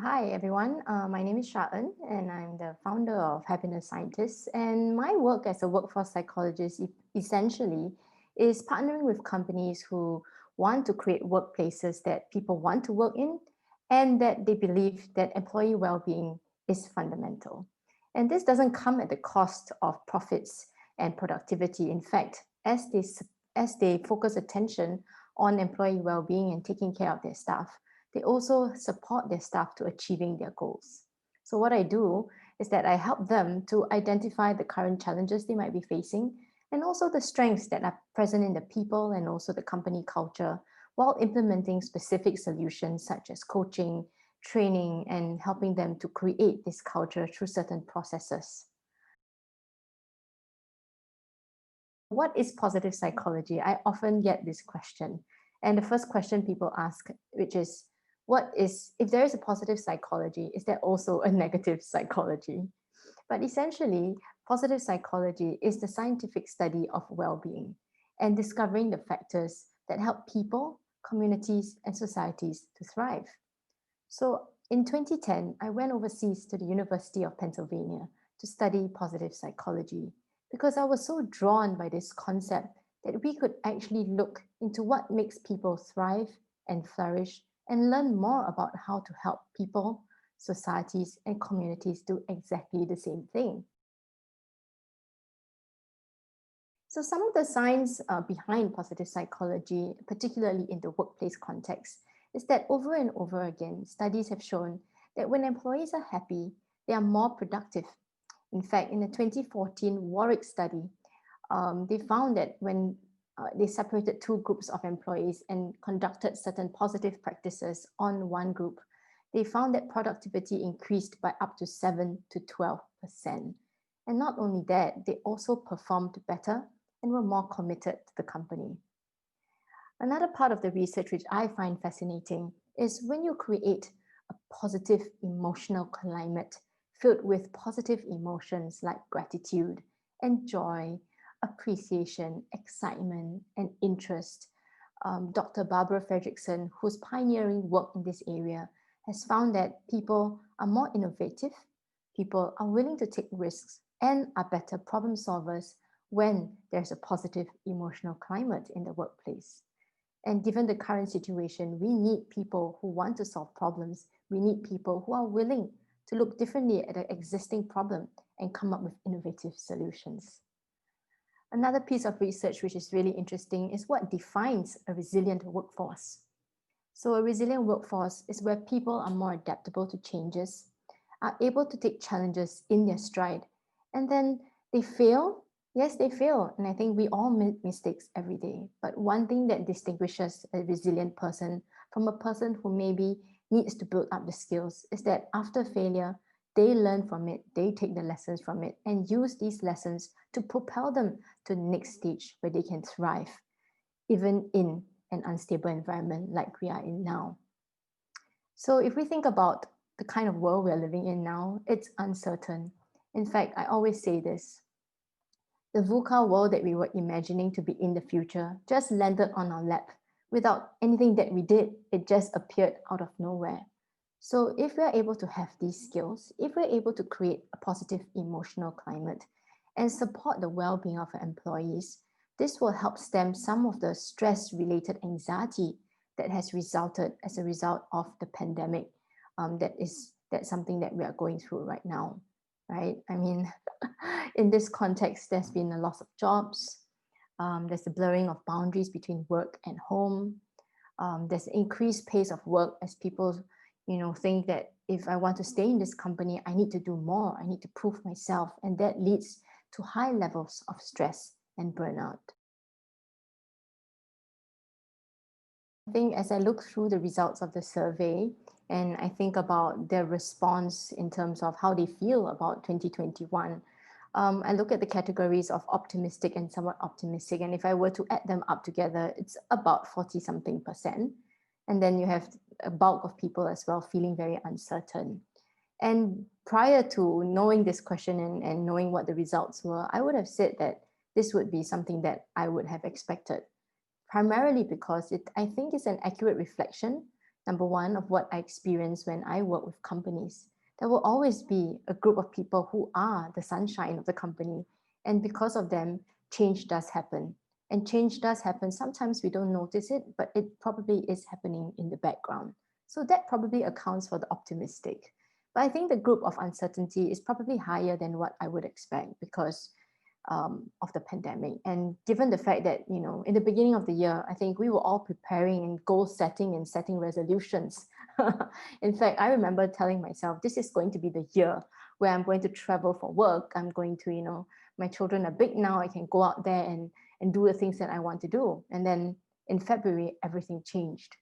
Hi, everyone. My name is Sha-en, and I'm the founder of Happiness Scientists. And my work as a workforce psychologist essentially is partnering with companies who want to create workplaces that people want to work in and that they believe that employee well-being is fundamental. And this doesn't come at the cost of profits and productivity. In fact, as they focus attention on employee well-being and taking care of their staff, they also support their staff to achieving their goals. So what I do is that I help them to identify the current challenges they might be facing and also the strengths that are present in the people and also the company culture while implementing specific solutions such as coaching, training, and helping them to create this culture through certain processes. What is positive psychology? I often get this question. And the first question people ask, which is, if there is a positive psychology, is there also a negative psychology? But essentially, positive psychology is the scientific study of well-being and discovering the factors that help people, communities, and societies to thrive. So in 2010, I went overseas to the University of Pennsylvania to study positive psychology because I was so drawn by this concept that we could actually look into what makes people thrive and flourish and learn more about how to help people, societies, and communities do exactly the same thing. So some of the science behind positive psychology, particularly in the workplace context, is that over and over again, studies have shown that when employees are happy, they are more productive. In fact, in the 2014 Warwick study, they found that when they separated two groups of employees and conducted certain positive practices on one group, they found that productivity increased by up to 7 to 12%. And not only that, they also performed better and were more committed to the company. Another part of the research which I find fascinating is when you create a positive emotional climate filled with positive emotions like gratitude and joy, appreciation, excitement, and interest. Dr. Barbara Fredrickson, who's pioneering work in this area, has found that people are more innovative, people are willing to take risks, and are better problem solvers when there's a positive emotional climate in the workplace. And given the current situation, we need people who want to solve problems. We need people who are willing to look differently at an existing problem and come up with innovative solutions. Another piece of research which is really interesting is what defines a resilient workforce. So a resilient workforce is where people are more adaptable to changes, are able to take challenges in their stride, and then they fail. Yes, they fail. And I think we all make mistakes every day. But one thing that distinguishes a resilient person from a person who maybe needs to build up the skills is that after failure, they learn from it, they take the lessons from it and use these lessons to propel them to the next stage where they can thrive, even in an unstable environment like we are in now. So if we think about the kind of world we're living in now, it's uncertain. In fact, I always say this, the VUCA world that we were imagining to be in the future just landed on our lap without anything that we did. It just appeared out of nowhere. So if we're able to have these skills, if we're able to create a positive emotional climate and support the well-being of our employees, this will help stem some of the stress-related anxiety that has resulted as a result of the pandemic. That's something that we are going through right now, right? I mean, in this context, there's been a loss of jobs. There's a blurring of boundaries between work and home. There's an increased pace of work as people, think that if I want to stay in this company, I need to do more. I need to prove myself, and that leads to high levels of stress and burnout. I think as I look through the results of the survey and I think about their response in terms of how they feel about 2021, I look at the categories of optimistic and somewhat optimistic. And if I were to add them up together, it's about 40 something percent. And then you have a bulk of people as well feeling very uncertain. And prior to knowing this question and knowing what the results were, I would have said that this would be something that I would have expected, primarily because I think it's an accurate reflection, Number one, of what I experience when I work with companies. There will always be a group of people who are the sunshine of the company. And because of them, change does happen. And change does happen. Sometimes we don't notice it, but it probably is happening in the background. So that probably accounts for the optimistic. But I think the group of uncertainty is probably higher than what I would expect because of the pandemic. And given the fact that, in the beginning of the year, I think we were all preparing and goal setting and setting resolutions. In fact, I remember telling myself, this is going to be the year where I'm going to travel for work. I'm going to, my children are big now. I can go out there and do the things that I want to do. And then in February, everything changed.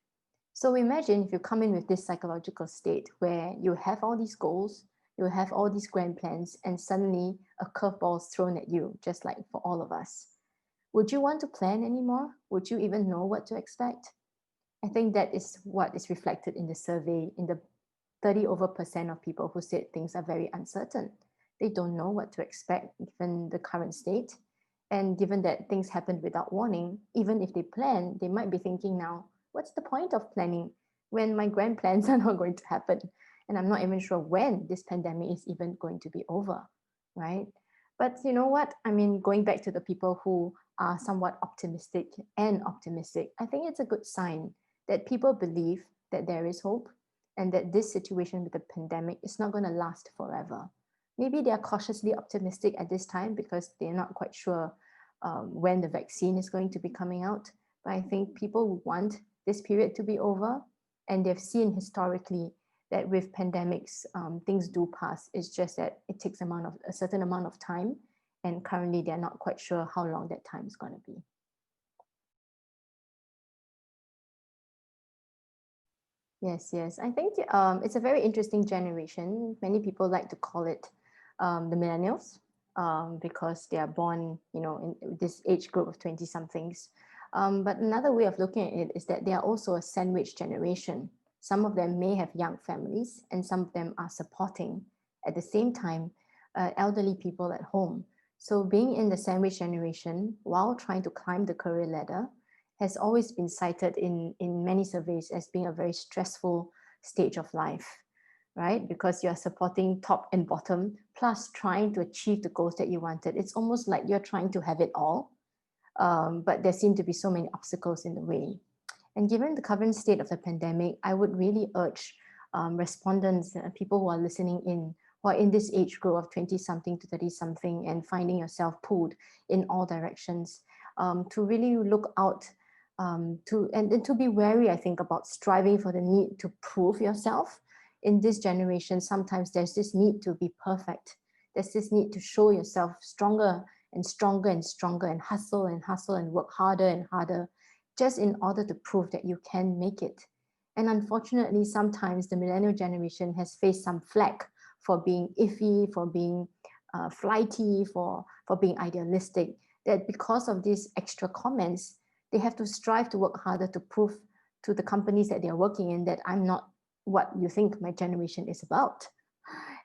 So imagine if you come in with this psychological state where you have all these goals, you have all these grand plans, and suddenly a curveball is thrown at you, just like for all of us. Would you want to plan anymore? Would you even know what to expect? I think that is what is reflected in the survey in the 30% of people who said things are very uncertain. They don't know what to expect given the current state. And given that things happened without warning, even if they plan, they might be thinking now, what's the point of planning when my grand plans are not going to happen? And I'm not even sure when this pandemic is even going to be over, right? But you know what? I mean, going back to the people who are somewhat optimistic, I think it's a good sign that people believe that there is hope and that this situation with the pandemic is not going to last forever. Maybe they are cautiously optimistic at this time because they're not quite sure when the vaccine is going to be coming out. But I think people want this period to be over, and they've seen historically that with pandemics, things do pass. It's just that it takes a certain amount of time, and currently they're not quite sure how long that time is going to be. Yes, yes. I think it's a very interesting generation. Many people like to call it the millennials because they are born, in this age group of 20 somethings. But another way of looking at it is that they are also a sandwich generation. Some of them may have young families and some of them are supporting at the same time elderly people at home. So being in the sandwich generation while trying to climb the career ladder has always been cited in many surveys as being a very stressful stage of life, right? Because you're supporting top and bottom, plus trying to achieve the goals that you wanted. It's almost like you're trying to have it all, but there seem to be so many obstacles in the way. And given the current state of the pandemic, I would really urge respondents, people who are listening in, who are in this age group of 20 something to 30 something and finding yourself pulled in all directions, to really look out and to be wary, I think, about striving for the need to prove yourself. In this generation, sometimes there's this need to be perfect. There's this need to show yourself stronger and stronger and stronger and hustle and work harder and harder just in order to prove that you can make it. And unfortunately, sometimes the millennial generation has faced some flack for being iffy, for being flighty, for being idealistic, that because of these extra comments, they have to strive to work harder to prove to the companies that they're working in that I'm not what you think my generation is about.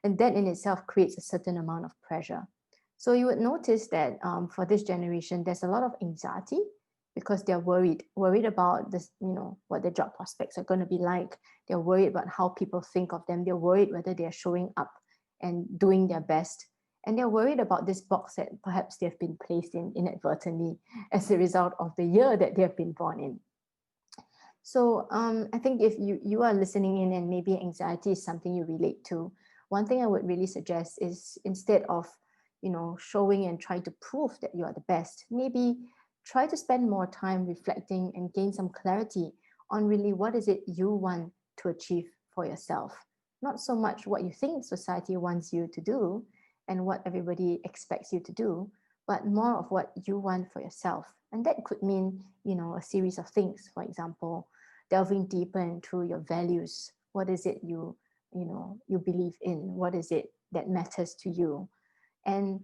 And that in itself creates a certain amount of pressure. So you would notice that for this generation, there's a lot of anxiety because they're worried about this, what their job prospects are going to be like. They're worried about how people think of them. They're worried whether they're showing up and doing their best. And they're worried about this box that perhaps they've been placed in inadvertently as a result of the year that they've been born in. So I think if you are listening in and maybe anxiety is something you relate to, one thing I would really suggest is instead of showing and trying to prove that you are the best, maybe try to spend more time reflecting and gain some clarity on really what is it you want to achieve for yourself. Not so much what you think society wants you to do and what everybody expects you to do, but more of what you want for yourself. And that could mean, a series of things. For example, delving deeper into your values. What is it you believe in? What is it that matters to you? And,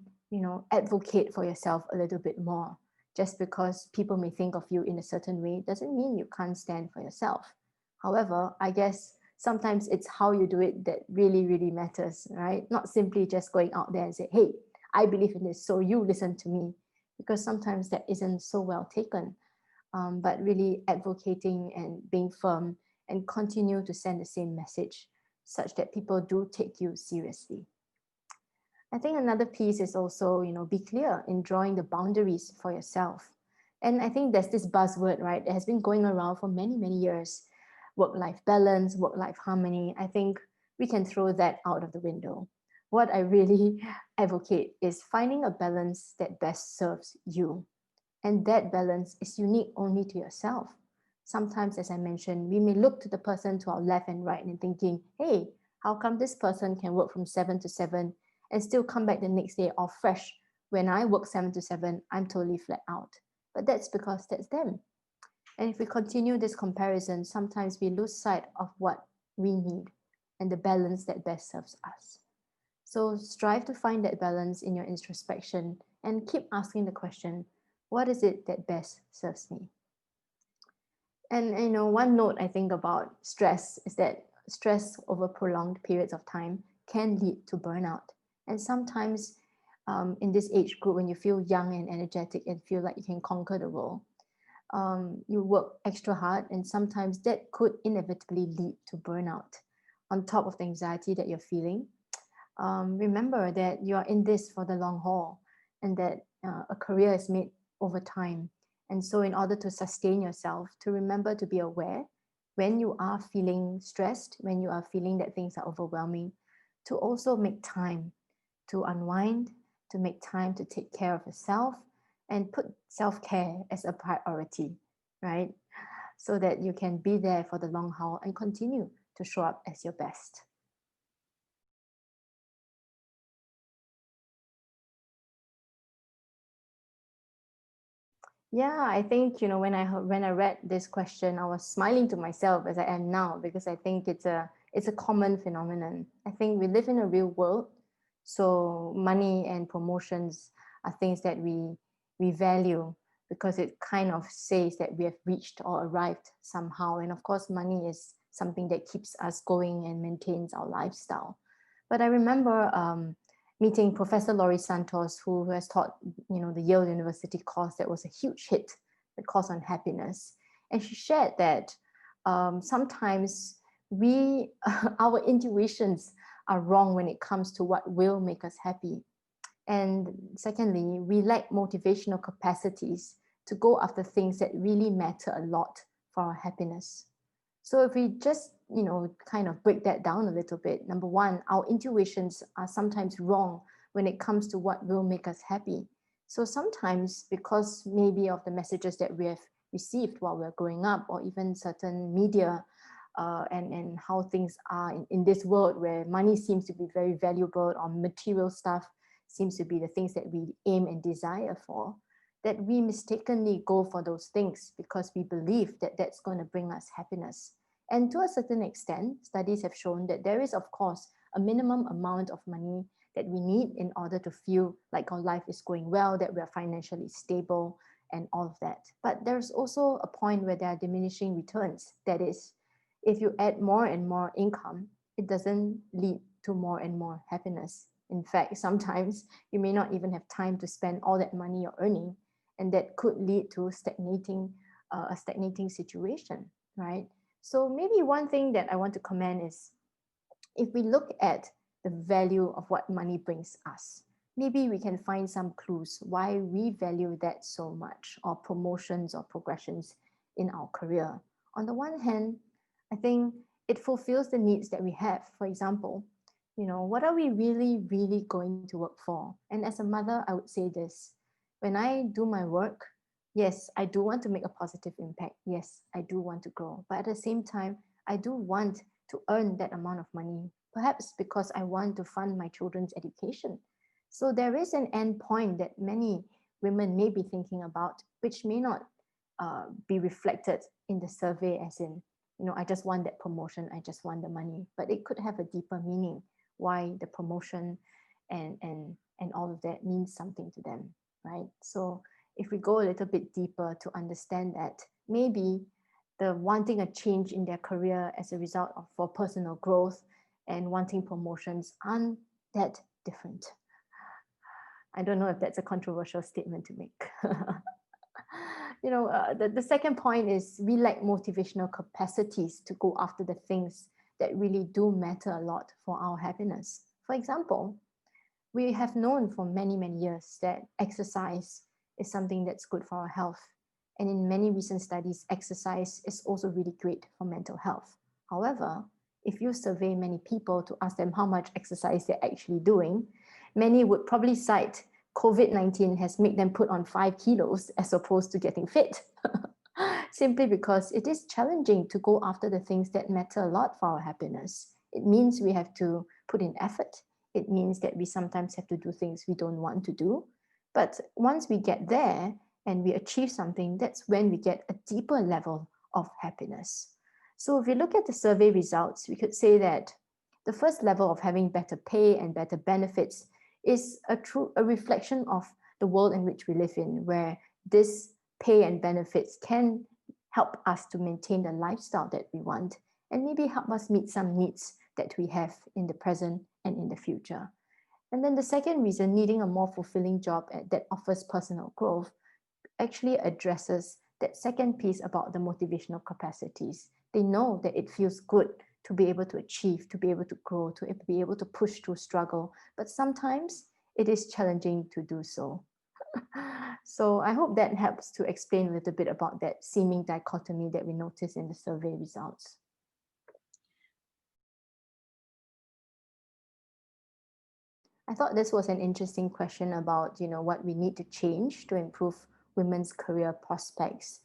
advocate for yourself a little bit more. Just because people may think of you in a certain way doesn't mean you can't stand for yourself. However, I guess sometimes it's how you do it that really, really matters, right? Not simply just going out there and say, hey, I believe in this, so you listen to me. Because sometimes that isn't so well taken. But really advocating and being firm and continue to send the same message such that people do take you seriously. I think another piece is also, be clear in drawing the boundaries for yourself. And I think there's this buzzword, right? It has been going around for many, many years. Work-life balance, work-life harmony. I think we can throw that out of the window. What I really advocate is finding a balance that best serves you. And that balance is unique only to yourself. Sometimes, as I mentioned, we may look to the person to our left and right and thinking, hey, how come this person can work from 7 to 7 and still come back the next day all fresh? When I work 7 to 7, I'm totally flat out. But that's because that's them. And if we continue this comparison, sometimes we lose sight of what we need and the balance that best serves us. So strive to find that balance in your introspection and keep asking the question, what is it that best serves me? And one note I think about stress is that stress over prolonged periods of time can lead to burnout. And sometimes in this age group, when you feel young and energetic and feel like you can conquer the world, you work extra hard, and sometimes that could inevitably lead to burnout. On top of the anxiety that you're feeling, remember that you are in this for the long haul, and that a career is made over time. And so in order to sustain yourself, to remember to be aware when you are feeling stressed, when you are feeling that things are overwhelming, to also make time to unwind, to make time to take care of yourself and put self-care as a priority, right? So that you can be there for the long haul and continue to show up as your best. Yeah, I think, when I read this question, I was smiling to myself as I am now, because I think it's a common phenomenon. I think we live in a real world, so money and promotions are things that we value because it kind of says that we have reached or arrived somehow. And of course, money is something that keeps us going and maintains our lifestyle. But I remember meeting Professor Laurie Santos, who has taught, the Yale University course that was a huge hit, the course on happiness. And she shared that sometimes our intuitions are wrong when it comes to what will make us happy. And secondly, we lack motivational capacities to go after things that really matter a lot for our happiness. So if we just, kind of break that down a little bit, number one, our intuitions are sometimes wrong when it comes to what will make us happy. So sometimes, because maybe of the messages that we have received while we're growing up, or even certain media and how things are in this world where money seems to be very valuable, or material stuff seems to be the things that we aim and desire for, that we mistakenly go for those things because we believe that that's going to bring us happiness. And to a certain extent, studies have shown that there is, of course, a minimum amount of money that we need in order to feel like our life is going well, that we are financially stable, and all of that. But there's also a point where there are diminishing returns. That is, if you add more and more income, it doesn't lead to more and more happiness. In fact, sometimes you may not even have time to spend all that money you're earning, and that could lead to a stagnating situation, right? So maybe one thing that I want to comment is, if we look at the value of what money brings us, maybe we can find some clues why we value that so much, or promotions or progressions in our career. On the one hand, I think it fulfills the needs that we have. For example, what are we really, really going to work for? And as a mother, I would say this: when I do my work, yes, I do want to make a positive impact. Yes, I do want to grow. But at the same time, I do want to earn that amount of money, perhaps because I want to fund my children's education. So there is an end point that many women may be thinking about, which may not be reflected in the survey, as in, I just want that promotion, I just want the money. But it could have a deeper meaning why the promotion and all of that means something to them, right? So if we go a little bit deeper to understand that, maybe the wanting a change in their career as a result of for personal growth and wanting promotions aren't that different. I don't know if that's a controversial statement to make. The second point is we lack motivational capacities to go after the things that really do matter a lot for our happiness. For example, we have known for many, many years that exercise is something that's good for our health. And in many recent studies, exercise is also really great for mental health. However, if you survey many people to ask them how much exercise they're actually doing, many would probably cite COVID-19 has made them put on 5 kilos as opposed to getting fit. Simply because it is challenging to go after the things that matter a lot for our happiness. It means we have to put in effort. It means that we sometimes have to do things we don't want to do. But once we get there and we achieve something, that's when we get a deeper level of happiness. So if we look at the survey results, we could say that the first level of having better pay and better benefits is a reflection of the world in which we live in, where this pay and benefits can help us to maintain the lifestyle that we want and maybe help us meet some needs that we have in the present and in the future. And then the second reason, needing a more fulfilling job that offers personal growth, actually addresses that second piece about the motivational capacities. They know that it feels good to be able to achieve, to be able to grow, to be able to push through struggle, but sometimes it is challenging to do so. So I hope that helps to explain a little bit about that seeming dichotomy that we notice in the survey results. I thought this was an interesting question about, what we need to change to improve women's career prospects.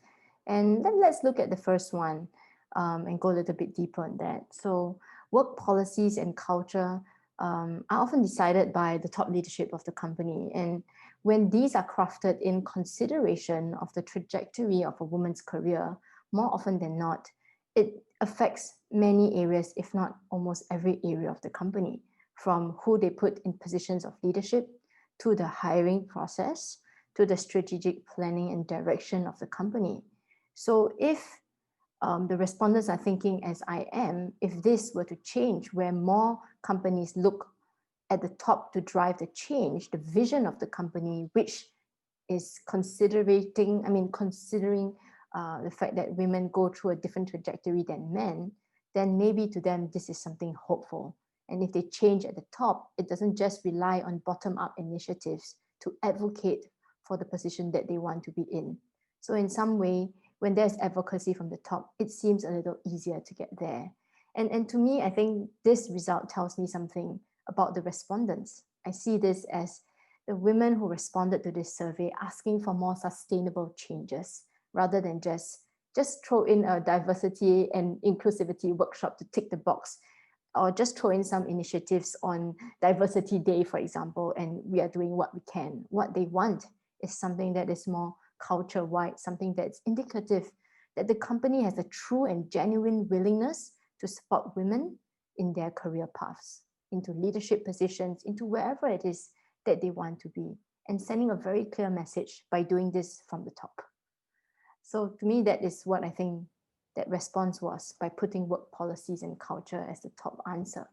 And then let's look at the first one and go a little bit deeper on that. So work policies and culture are often decided by the top leadership of the company. And when these are crafted in consideration of the trajectory of a woman's career, more often than not, it affects many areas, if not almost every area of the company, from who they put in positions of leadership, to the hiring process, to the strategic planning and direction of the company. So if the respondents are thinking as I am, if this were to change, where more companies look at the top to drive the change, the vision of the company, which is considering the fact that women go through a different trajectory than men, then maybe to them this is something hopeful. And if they change at the top, it doesn't just rely on bottom-up initiatives to advocate for the position that they want to be in. So in some way, when there's advocacy from the top, it seems a little easier to get there. And to me, I think this result tells me something about the respondents. I see this as the women who responded to this survey asking for more sustainable changes rather than just throw in a diversity and inclusivity workshop to tick the box, or just throw in some initiatives on Diversity Day, for example, and we are doing what we can. What they want is something that is more culture-wide, something that's indicative that the company has a true and genuine willingness to support women in their career paths, into leadership positions, into wherever it is that they want to be, and sending a very clear message by doing this from the top. So to me, that is what I think that response was, by putting work policies and culture as the top answer.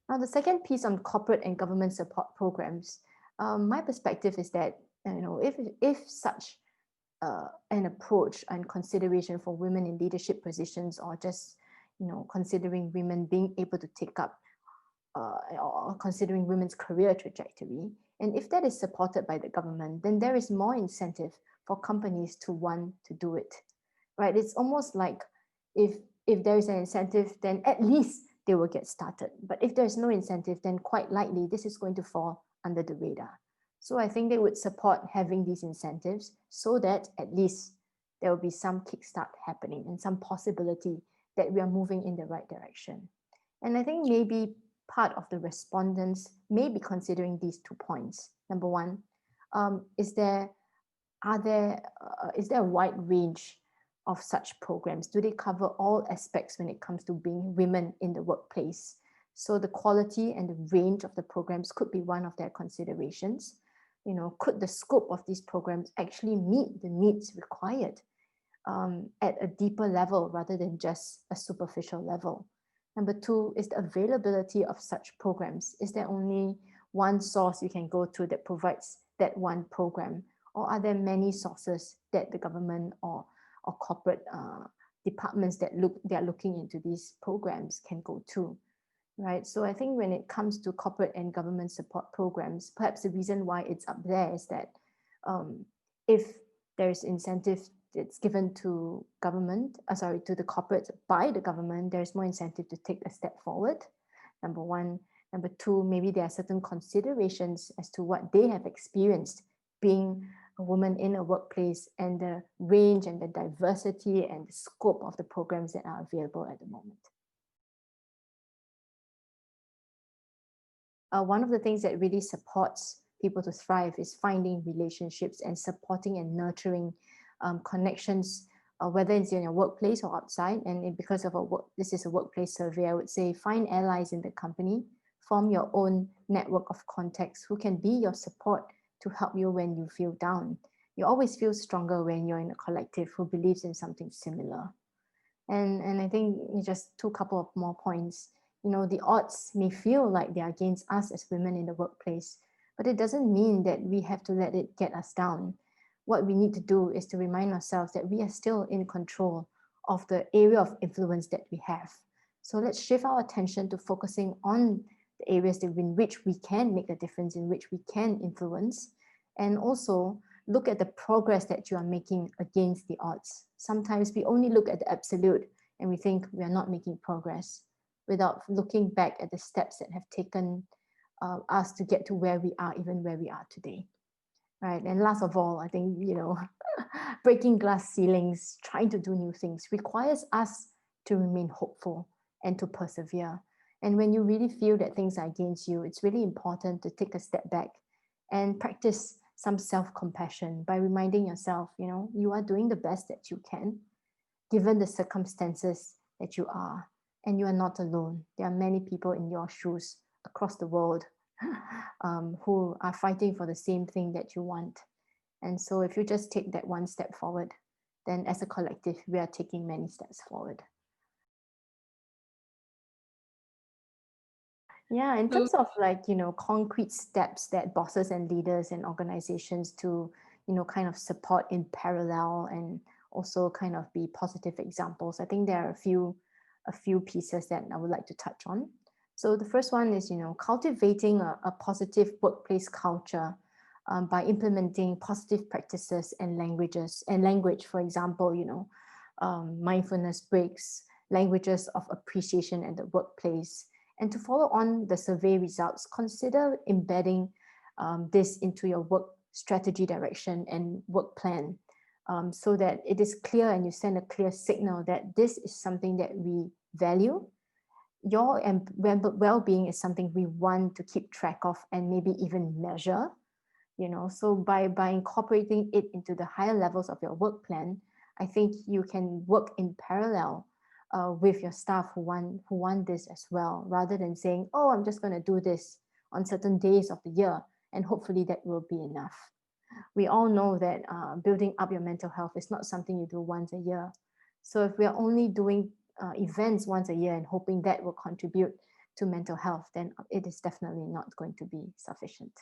Now, the second piece on corporate and government support programs, my perspective is that if such an approach and consideration for women in leadership positions, or just considering women being able to take up or considering women's career trajectory, and if that is supported by the government, then there is more incentive for companies to want to do it, right? It's almost like if there is an incentive, then at least they will get started. But if there's no incentive, then quite likely this is going to fall under the radar. So I think they would support having these incentives so that at least there will be some kickstart happening and some possibility that we are moving in the right direction. And I think maybe part of the respondents may be considering these 2 points. Number one, is there a wide range of such programs? Do they cover all aspects when it comes to being women in the workplace? So the quality and the range of the programs could be one of their considerations. Could the scope of these programs actually meet the needs required at a deeper level rather than just a superficial level? Number two is the availability of such programs. Is there only one source you can go to that provides that one program? Or are there many sources that the government or corporate departments that are looking into these programs can go to? Right. So I think when it comes to corporate and government support programs, perhaps the reason why it's up there is that if there's incentive that's given to to the corporates by the government, there's more incentive to take a step forward. Number one. Number two, maybe there are certain considerations as to what they have experienced being a woman in a workplace and the range and the diversity and the scope of the programs that are available at the moment. One of the things that really supports people to thrive is finding relationships and supporting and nurturing connections, whether it's in your workplace or outside. And because of this is a workplace survey, I would say find allies in the company, form your own network of contacts who can be your support to help you when you feel down. You always feel stronger when you're in a collective who believes in something similar. And I think just a couple of more points. The odds may feel like they're against us as women in the workplace, but it doesn't mean that we have to let it get us down. What we need to do is to remind ourselves that we are still in control of the area of influence that we have. So let's shift our attention to focusing on the areas in which we can make a difference, in which we can influence, and also look at the progress that you are making against the odds. Sometimes we only look at the absolute and we think we are not making progress without looking back at the steps that have taken us to get to where we are, even where we are today. Right. And last of all, I think, breaking glass ceilings, trying to do new things requires us to remain hopeful and to persevere. And when you really feel that things are against you, it's really important to take a step back and practice some self-compassion by reminding yourself, you are doing the best that you can, given the circumstances that you are, and you are not alone. There are many people in your shoes across the world who are fighting for the same thing that you want. And so if you just take that one step forward, then as a collective, we are taking many steps forward. Yeah, in terms of concrete steps that bosses and leaders and organizations to, kind of support in parallel and also kind of be positive examples, I think there are a few pieces that I would like to touch on. So the first one is, cultivating a positive workplace culture by implementing positive practices and language, for example, mindfulness breaks, languages of appreciation at the workplace. And to follow on the survey results, consider embedding this into your work strategy direction and work plan so that it is clear and you send a clear signal that this is something that we value. Your well-being is something we want to keep track of and maybe even measure. So by incorporating it into the higher levels of your work plan, I think you can work in parallel with your staff who want this as well, rather than saying, oh, I'm just going to do this on certain days of the year and hopefully that will be enough. We all know that building up your mental health is not something you do once a year. So if we are only doing events once a year and hoping that will contribute to mental health, then it is definitely not going to be sufficient.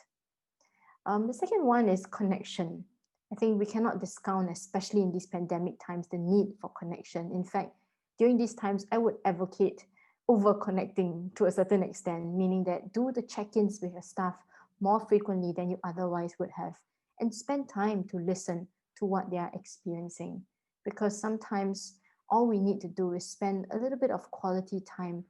The second one is connection. I think we cannot discount, especially in these pandemic times, the need for connection. In fact, during these times, I would advocate over connecting to a certain extent, meaning that do the check-ins with your staff more frequently than you otherwise would have, and spend time to listen to what they are experiencing. Because sometimes all we need to do is spend a little bit of quality time,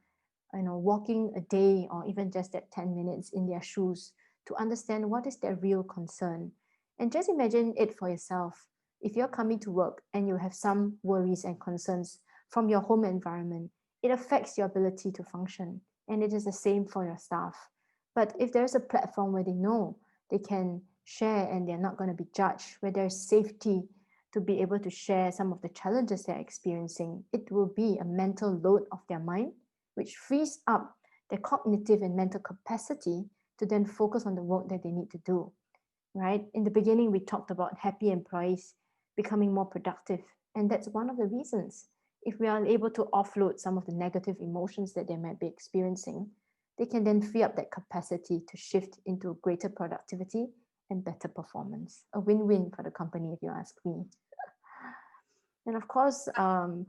walking a day or even just that 10 minutes in their shoes to understand what is their real concern. And just imagine it for yourself. If you're coming to work and you have some worries and concerns from your home environment, it affects your ability to function. And it is the same for your staff. But if there's a platform where they know they can share and they're not going to be judged, where there's safety to be able to share some of the challenges they're experiencing, it will be a mental load of their mind, which frees up their cognitive and mental capacity to then focus on the work that they need to do, right? In the beginning, we talked about happy employees becoming more productive. And that's one of the reasons. If we are able to offload some of the negative emotions that they might be experiencing, they can then free up that capacity to shift into greater productivity and better performance. A win-win for the company, if you ask me. And of course, the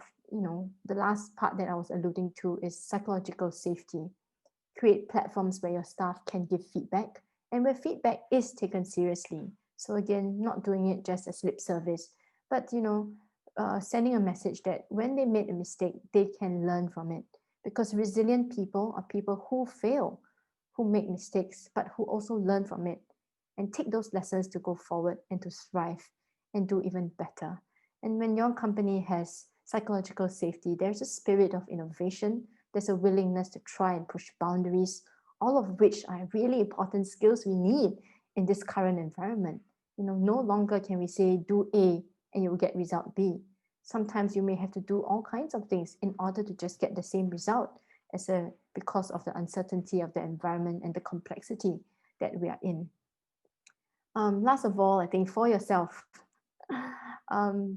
last part that I was alluding to is psychological safety. Create platforms where your staff can give feedback and where feedback is taken seriously. So again, not doing it just as lip service, but sending a message that when they made a mistake, they can learn from it. Because resilient people are people who fail, who make mistakes, but who also learn from it and take those lessons to go forward and to thrive and do even better. And when your company has psychological safety, there's a spirit of innovation, there's a willingness to try and push boundaries, all of which are really important skills we need in this current environment. No longer can we say do A and you will get result B. Sometimes you may have to do all kinds of things in order to just get the same result because of the uncertainty of the environment and the complexity that we are in. Last of all, I think for yourself,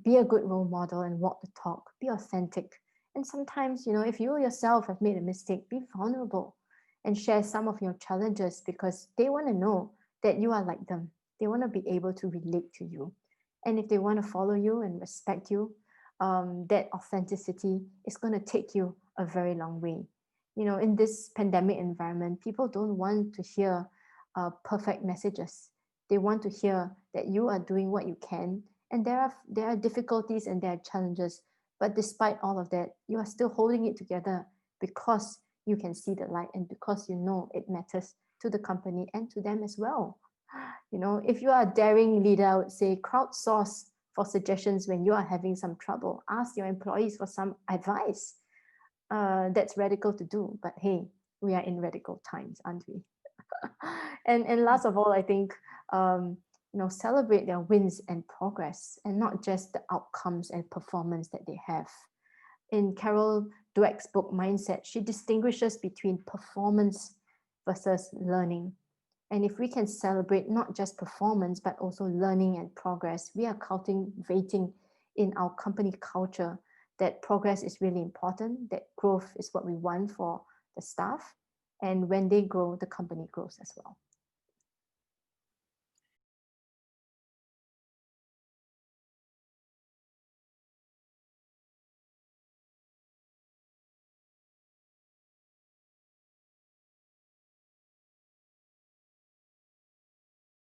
be a good role model and walk the talk, be authentic. And sometimes, if you yourself have made a mistake, be vulnerable and share some of your challenges because they want to know that you are like them. They want to be able to relate to you. And if they want to follow you and respect you, that authenticity is going to take you a very long way. In this pandemic environment, people don't want to hear perfect messages. They want to hear that you are doing what you can, and there are difficulties and there are challenges, but despite all of that, you are still holding it together because you can see the light and because you know it matters to the company and to them as well. If you are a daring leader, I would say crowdsource for suggestions when you are having some trouble. Ask your employees for some advice. That's radical to do, but hey, we are in radical times, aren't we? And last of all, I think celebrate their wins and progress, and not just the outcomes and performance that they have. In Carol Dweck's book Mindset, she distinguishes between performance versus learning. And if we can celebrate not just performance, but also learning and progress, we are cultivating in our company culture that progress is really important, that growth is what we want for the staff. And when they grow, the company grows as well.